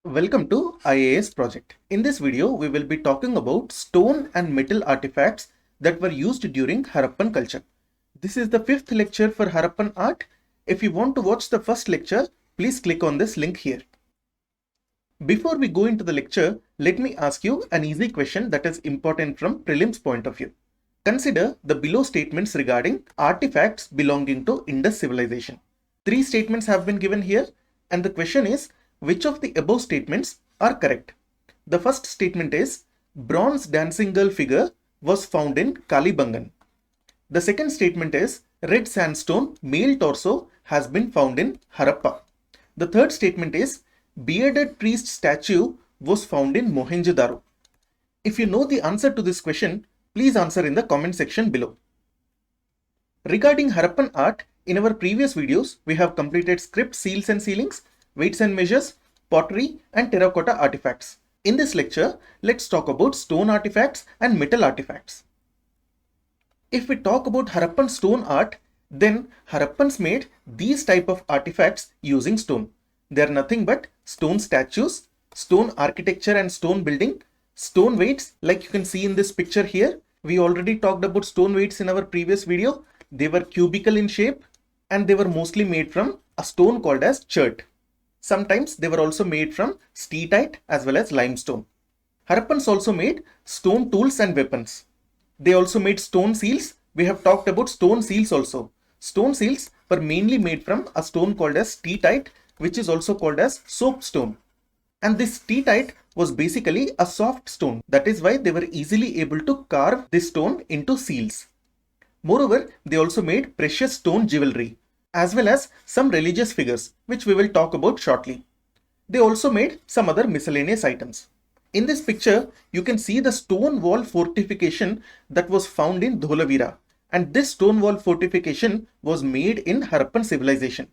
Welcome to IAS project. In this video, we will be talking about stone and metal artifacts that were used during Harappan culture. This is the fifth lecture for Harappan art. If you want to watch the first lecture, please click on this link here. Before we go into the lecture, let me ask you an easy question that is important from prelims point of view. Consider the below statements regarding artifacts belonging to Indus Civilization. Three statements have been given here, and the question is, which of the above statements are correct? The first statement is, bronze dancing girl figure was found in Kalibangan. The second statement is, red sandstone male torso has been found in Harappa. The third statement is, bearded priest statue was found in Mohenjodaro. If you know the answer to this question, please answer in the comment section below. Regarding Harappan art, in our previous videos, we have completed script seals and ceilings, weights and measures, pottery and terracotta artifacts. In this lecture, let's talk about stone artifacts and metal artifacts. If we talk about Harappan stone art, then Harappans made these type of artifacts using stone. They are nothing but stone statues, stone architecture and stone building, stone weights like you can see in this picture here. We already talked about stone weights in our previous video. They were cubical in shape and they were mostly made from a stone called as chert. Sometimes they were also made from steatite as well as limestone. Harappans also made stone tools and weapons. They also made stone seals. We have talked about stone seals also. Stone seals were mainly made from a stone called as steatite, which is also called as soapstone. And this steatite was basically a soft stone. That is why they were easily able to carve this stone into seals. Moreover, they also made precious stone jewelry, as well as some religious figures, which we will talk about shortly. They also made some other miscellaneous items. In this picture, you can see the stone wall fortification that was found in Dholavira, and this stone wall fortification was made in Harappan civilization.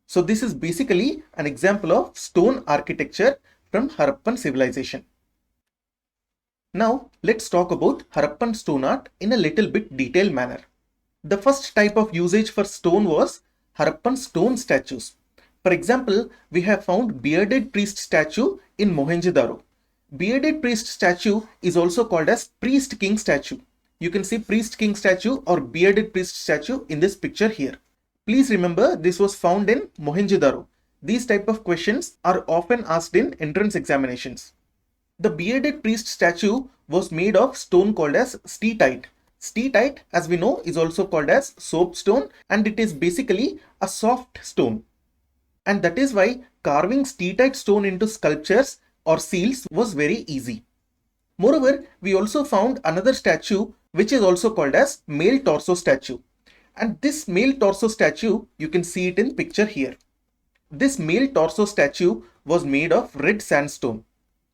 So this is basically an example of stone architecture from Harappan civilization. Now let's talk about Harappan stone art in a little bit detailed manner. The first type of usage for stone was Harappan stone statues. For example, we have found bearded priest statue in Mohenjodaro. Bearded priest statue is also called as priest king statue. You can see priest king statue or bearded priest statue in this picture here. Please remember, this was found in Mohenjodaro. These type of questions are often asked in entrance examinations. The bearded priest statue was made of stone called as steatite. Steatite, as we know, is also called as soapstone, and it is basically a soft stone. And that is why carving steatite stone into sculptures or seals was very easy. Moreover, we also found another statue which is also called as male torso statue. And this male torso statue, you can see it in picture here. This male torso statue was made of red sandstone.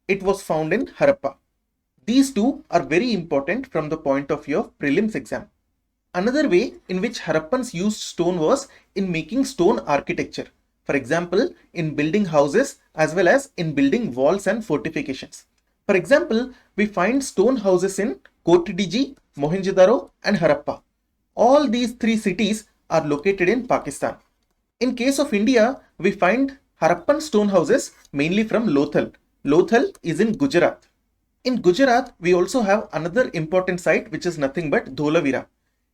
It was found in Harappa. These two are very important from the point of view of prelims exam. Another way in which Harappans used stone was in making stone architecture. For example, in building houses as well as in building walls and fortifications. For example, we find stone houses in Kotdiji, Mohenjodaro and Harappa. All these three cities are located in Pakistan. In case of India, we find Harappan stone houses mainly from Lothal. Lothal is in Gujarat. In Gujarat, we also have another important site which is nothing but Dholavira.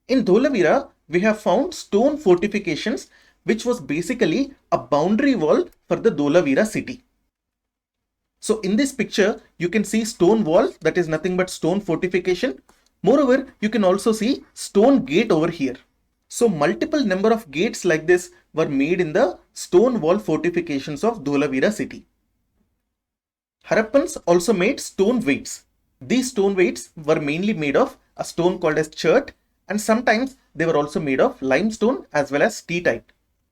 In Dholavira, we have found stone fortifications which was basically a boundary wall for the Dholavira city. So in this picture, you can see stone wall that is nothing but stone fortification. Moreover, you can also see stone gate over here. So multiple number of gates like this were made in the stone wall fortifications of Dholavira city. Harappans also made stone weights. These stone weights were mainly made of a stone called as chert, and sometimes they were also made of limestone as well as steatite.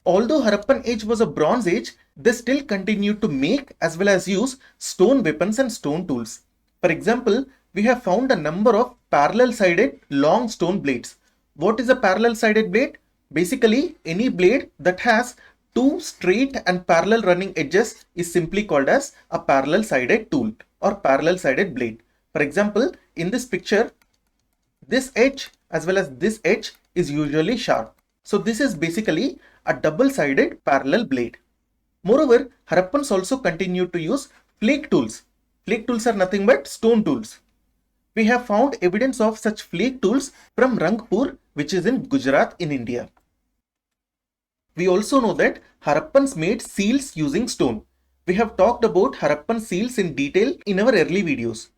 Although Harappan age was a bronze age, they still continued to make as well as use stone weapons and stone tools. For example, we have found a number of parallel sided long stone blades. What is a parallel sided blade? Basically, any blade that has two straight and parallel running edges is simply called as a parallel sided tool or parallel sided blade. For example, in this picture, this edge as well as this edge is usually sharp. So this is basically a double sided parallel blade. Moreover, Harappans also continued to use flake tools. Flake tools are nothing but stone tools. We have found evidence of such flake tools from Rangpur, which is in Gujarat in India. We also know that Harappans made seals using stone. We have talked about Harappan seals in detail in our early videos.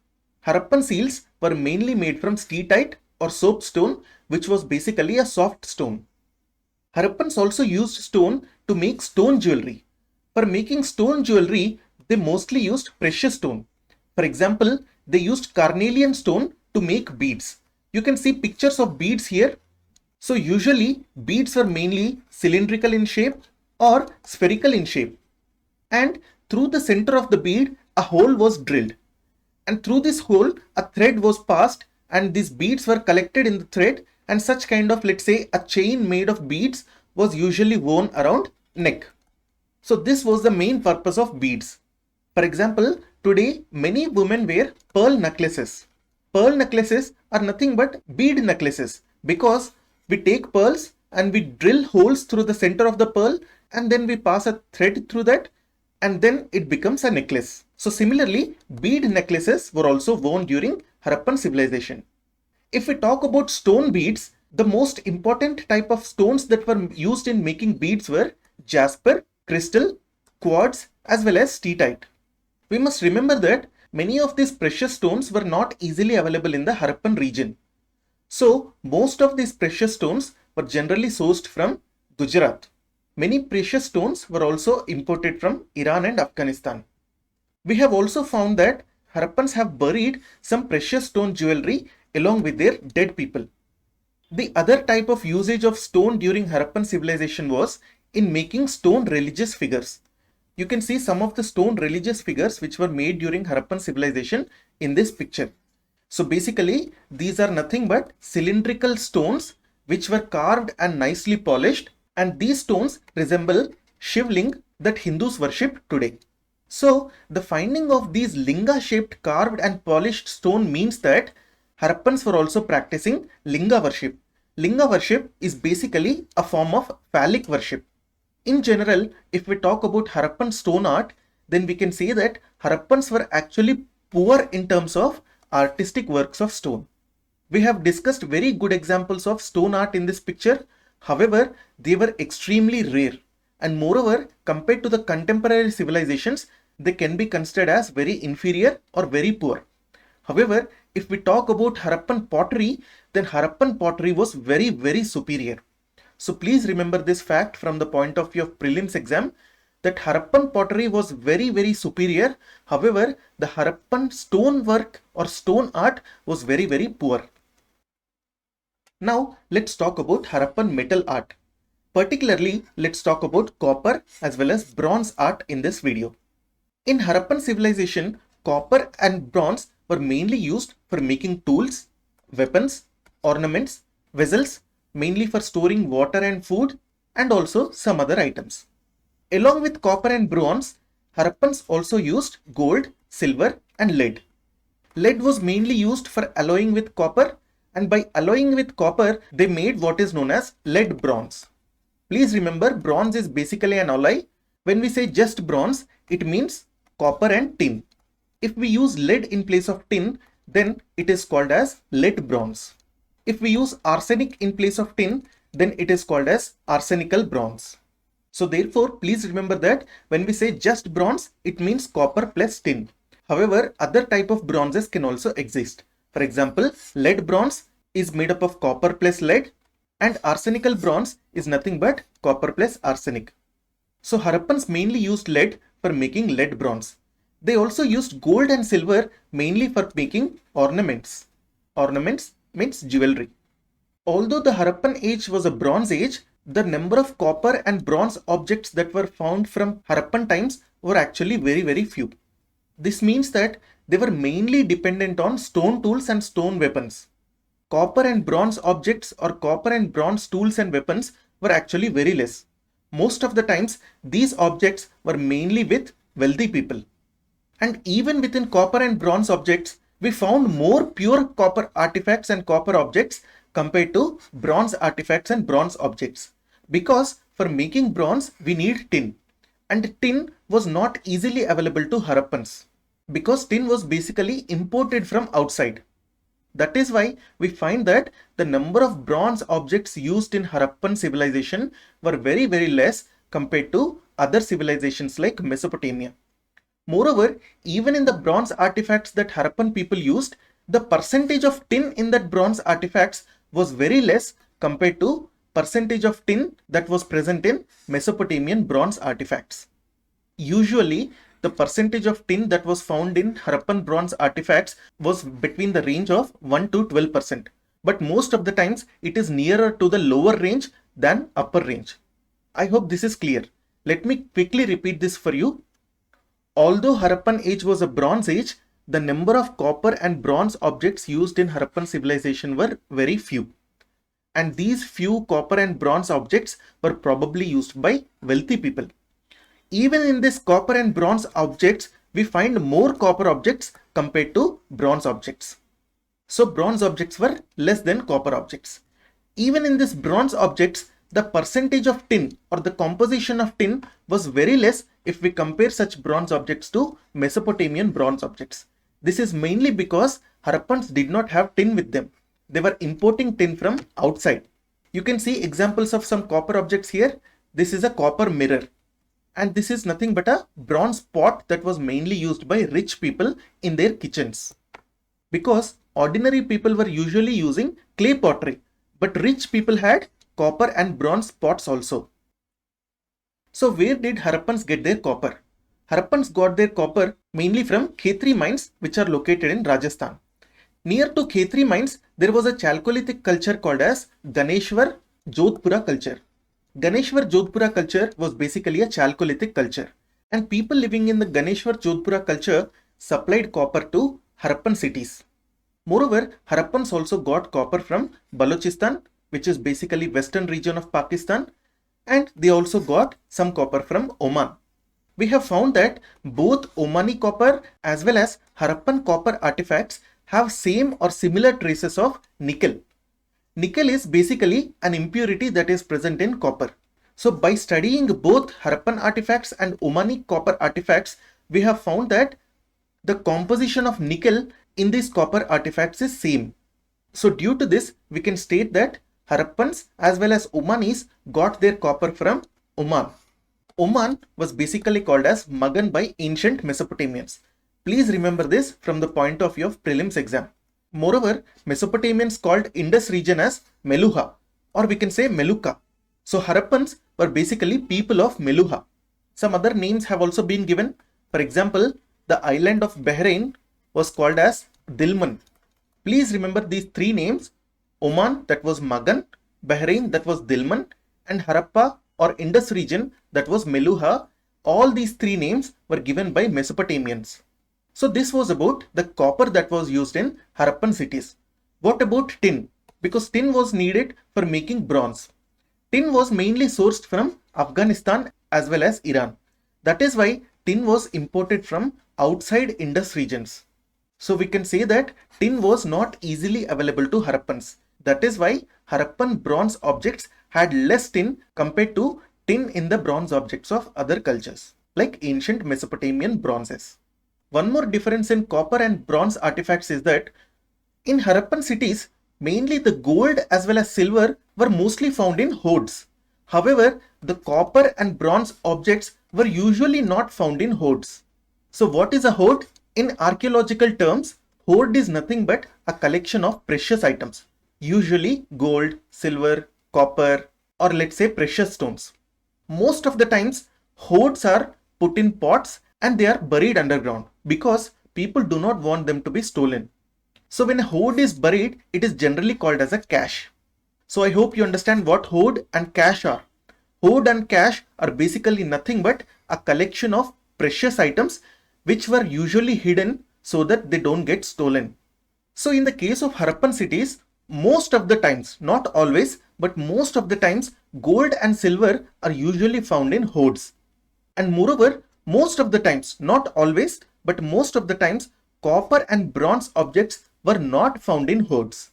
Harappan seals were mainly made from steatite or soapstone, which was basically a soft stone. Harappans also used stone to make stone jewelry. For making stone jewelry, they mostly used precious stone. For example, they used carnelian stone to make beads. You can see pictures of beads here. So usually beads were mainly cylindrical in shape or spherical in shape. And through the center of the bead, a hole was drilled. And through this hole, a thread was passed and these beads were collected in the thread, and such kind of, let's say, a chain made of beads was usually worn around neck. So this was the main purpose of beads. For example, today many women wear pearl necklaces. Pearl necklaces are nothing but bead necklaces because we take pearls and we drill holes through the center of the pearl and then we pass a thread through that and then it becomes a necklace. So similarly, bead necklaces were also worn during Harappan civilization. If we talk about stone beads, the most important type of stones that were used in making beads were jasper, crystal, quartz, as well as steatite. We must remember that many of these precious stones were not easily available in the Harappan region. So most of these precious stones were generally sourced from Gujarat. Many precious stones were also imported from Iran and Afghanistan. We have also found that Harappans have buried some precious stone jewelry along with their dead people. The other type of usage of stone during Harappan civilization was in making stone religious figures. You can see some of the stone religious figures which were made during Harappan civilization in this picture. So basically, these are nothing but cylindrical stones which were carved and nicely polished, and these stones resemble Shivling that Hindus worship today. So the finding of these linga shaped carved and polished stone means that Harappans were also practicing linga worship. Linga worship is basically a form of phallic worship. In general, if we talk about Harappan stone art, then we can say that Harappans were actually poor in terms of artistic works of stone. We have discussed very good examples of stone art in this picture. However, they were extremely rare, and moreover, compared to the contemporary civilizations, they can be considered as very inferior or very poor. However, if we talk about Harappan pottery, then Harappan pottery was very superior. So please remember this fact from the point of view of prelims exam, that Harappan pottery was very superior. However, the Harappan stone work or stone art was very poor. Now let's talk about Harappan metal art. Particularly, let's talk about copper as well as bronze art in this video. In Harappan civilization, copper and bronze were mainly used for making tools, weapons, ornaments, vessels, mainly for storing water and food, and also some other items. Along with copper and bronze, Harappans also used gold, silver, and lead. Lead was mainly used for alloying with copper, and by alloying with copper, they made what is known as lead bronze. Please remember, bronze is basically an alloy. When we say just bronze, it means copper and tin. If we use lead in place of tin, then it is called as lead bronze. If we use arsenic in place of tin, then it is called as arsenical bronze. So therefore, please remember that when we say just bronze, it means copper plus tin. However, other type of bronzes can also exist. For example, lead bronze is made up of copper plus lead, and arsenical bronze is nothing but copper plus arsenic. So Harappans mainly used lead for making lead bronze. They also used gold and silver mainly for making ornaments. Ornaments means jewelry. Although the Harappan age was a bronze age, the number of copper and bronze objects that were found from Harappan times were actually very few. This means that they were mainly dependent on stone tools and stone weapons. Copper and bronze objects or copper and bronze tools and weapons were actually very less. Most of the times, these objects were mainly with wealthy people. And even within copper and bronze objects, we found more pure copper artifacts and copper objects compared to bronze artifacts and bronze objects. Because for making bronze, we need tin. And tin was not easily available to Harappans because tin was basically imported from outside. That is why we find that the number of bronze objects used in Harappan civilization were very, very less compared to other civilizations like Mesopotamia. Moreover, even in the bronze artifacts that Harappan people used, the percentage of tin in that bronze artifacts was very less compared to percentage of tin that was present in Mesopotamian bronze artifacts. Usually, the percentage of tin that was found in Harappan bronze artifacts was between the range of 1 to 12%. But most of the times, it is nearer to the lower range than upper range. I hope this is clear. Let me quickly repeat this for you. Although Harappan age was a bronze age, the number of copper and bronze objects used in Harappan civilization were very few. And these few copper and bronze objects were probably used by wealthy people. Even in this copper and bronze objects, we find more copper objects compared to bronze objects. So bronze objects were less than copper objects. Even in this bronze objects, the percentage of tin or the composition of tin was very less if we compare such bronze objects to Mesopotamian bronze objects. This is mainly because Harappans did not have tin with them. They were importing tin from outside. You can see examples of some copper objects here. This is a copper mirror. And this is nothing but a bronze pot that was mainly used by rich people in their kitchens. Because ordinary people were usually using clay pottery, but rich people had copper and bronze pots also. So where did Harappans get their copper? Harappans got their copper mainly from Khetri mines which are located in Rajasthan. Near to Khetri mines, there was a Chalcolithic culture called as Ganeshwar Jodhpura culture. Ganeshwar Jodhpura culture was basically a Chalcolithic culture, and people living in the Ganeshwar Jodhpura culture supplied copper to Harappan cities. Moreover, Harappans also got copper from Balochistan, which is basically western region of Pakistan, and they also got some copper from Oman. We have found that both Omani copper as well as Harappan copper artifacts have same or similar traces of nickel. Nickel is basically an impurity that is present in copper. So by studying both Harappan artifacts and Omani copper artifacts, we have found that the composition of nickel in these copper artifacts is same. So due to this, we can state that Harappans as well as Omanis got their copper from Oman. Oman was basically called as Magan by ancient Mesopotamians. Please remember this from the point of view of prelims exam. Moreover, Mesopotamians called Indus region as Meluha, or we can say Meluka. So Harappans were basically people of Meluha. Some other names have also been given. For example, the island of Bahrain was called as Dilman. Please remember these three names: Oman, that was Magan; Bahrain, that was Dilman; and Harappa or Indus region, that was Meluha. All these three names were given by Mesopotamians. So this was about the copper that was used in Harappan cities. What about tin? Because tin was needed for making bronze. Tin was mainly sourced from Afghanistan as well as Iran. That is why tin was imported from outside Indus regions. So we can say that tin was not easily available to Harappans. That is why Harappan bronze objects had less tin compared to tin in the bronze objects of other cultures, like ancient Mesopotamian bronzes. One more difference in copper and bronze artifacts is that in Harappan cities, mainly the gold as well as silver were mostly found in hoards. However, the copper and bronze objects were usually not found in hoards. So what is a hoard? In archaeological terms, hoard is nothing but a collection of precious items, usually gold, silver, copper, or let's say precious stones. Most of the times, hoards are put in pots and they are buried underground because people do not want them to be stolen. So when a hoard is buried, it is generally called as a cache. So I hope you understand what hoard and cache are. Hoard and cache are basically nothing but a collection of precious items which were usually hidden so that they don't get stolen. So in the case of Harappan cities, most of the times, not always, but most of the times, gold and silver are usually found in hoards. And moreover, most of the times, not always, but most of the times, copper and bronze objects were not found in hoards.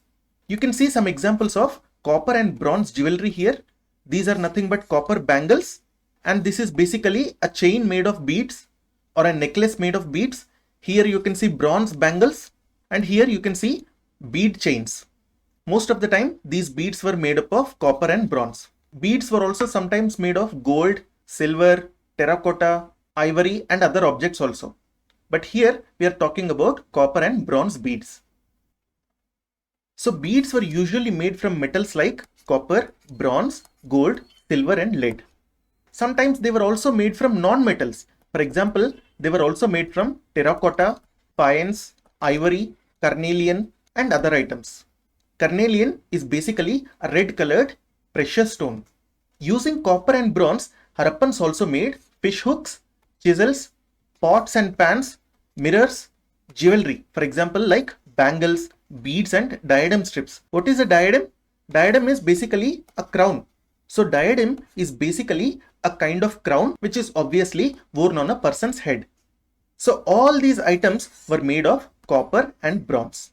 You can see some examples of copper and bronze jewelry here. These are nothing but copper bangles, And this is basically a chain made of beads or a necklace made of beads. Here you can see bronze bangles and here you can see bead chains. Most of the time these beads were made up of copper and bronze. Beads were also sometimes made of gold, silver, terracotta, ivory and other objects also. But here we are talking about copper and bronze beads. So beads were usually made from metals like copper, bronze, gold, silver and lead. Sometimes they were also made from non-metals. For example, they were also made from terracotta, faience, ivory, carnelian and other items. Carnelian is basically a red colored precious stone. Using copper and bronze, Harappans also made fish hooks, chisels, pots and pans, mirrors, jewelry. For example, like bangles, beads and diadem strips. What is a diadem? Diadem is basically a crown. So diadem is basically a kind of crown which is obviously worn on a person's head. So all these items were made of copper and bronze.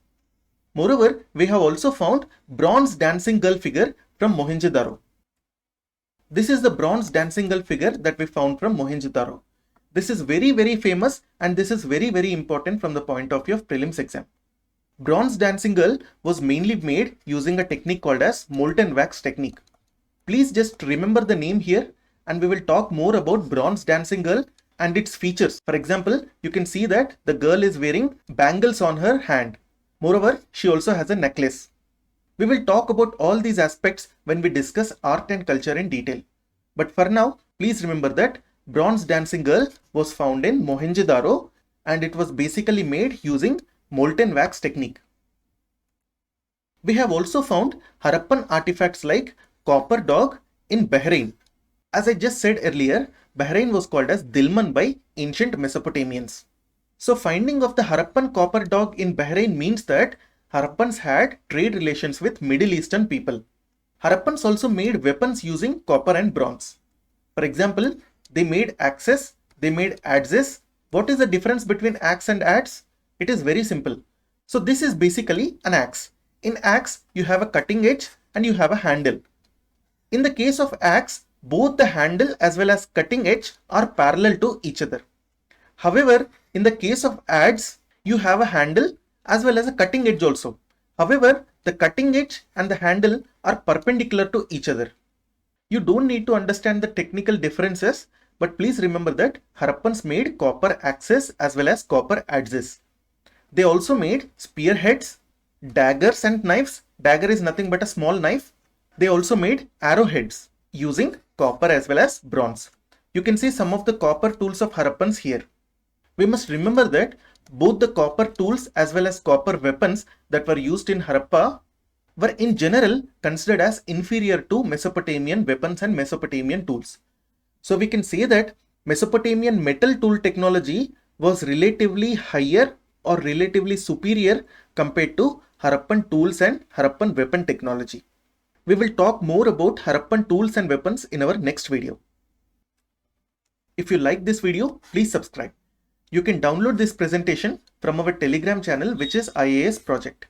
Moreover, we have also found bronze dancing girl figure from Mohenjodaro. This is the bronze dancing girl figure that we found from Mohenjodaro. This is very famous and this is very important from the point of view of prelims exam. Bronze dancing girl was mainly made using a technique called as molten wax technique. Please just remember the name here and we will talk more about bronze dancing girl and its features. For example, you can see that the girl is wearing bangles on her hand. Moreover, she also has a necklace. We will talk about all these aspects when we discuss art and culture in detail. But for now, please remember that bronze dancing girl was found in Mohenjodaro and it was basically made using molten wax technique. We have also found Harappan artifacts like copper dog in Bahrain. As I just said earlier, Bahrain was called as Dilmun by ancient Mesopotamians. So finding of the Harappan copper dog in Bahrain means that Harappans had trade relations with Middle Eastern people. Harappans also made weapons using copper and bronze. For example, they made axes, they made adzes. What is the difference between axe and adze? It is very simple. So this is basically an axe. In axe, you have a cutting edge and you have a handle. In the case of axe, both the handle as well as cutting edge are parallel to each other. However, in the case of adze, you have a handle as well as a cutting edge also. However, the cutting edge and the handle are perpendicular to each other. You don't need to understand the technical differences, but please remember that Harappans made copper axes as well as copper adzes. They also made spearheads, daggers and knives. Dagger is nothing but a small knife. They also made arrowheads using copper as well as bronze. You can see some of the copper tools of Harappans here. We must remember that both the copper tools as well as copper weapons that were used in Harappa were in general considered as inferior to Mesopotamian weapons and Mesopotamian tools. So we can say that Mesopotamian metal tool technology was relatively higher or relatively superior compared to Harappan tools and Harappan weapon technology. We will talk more about Harappan tools and weapons in our next video. If you like this video, please subscribe. You can download this presentation from our Telegram channel, which is IAS Project.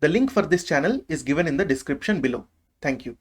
The link for this channel is given in the description below. Thank you.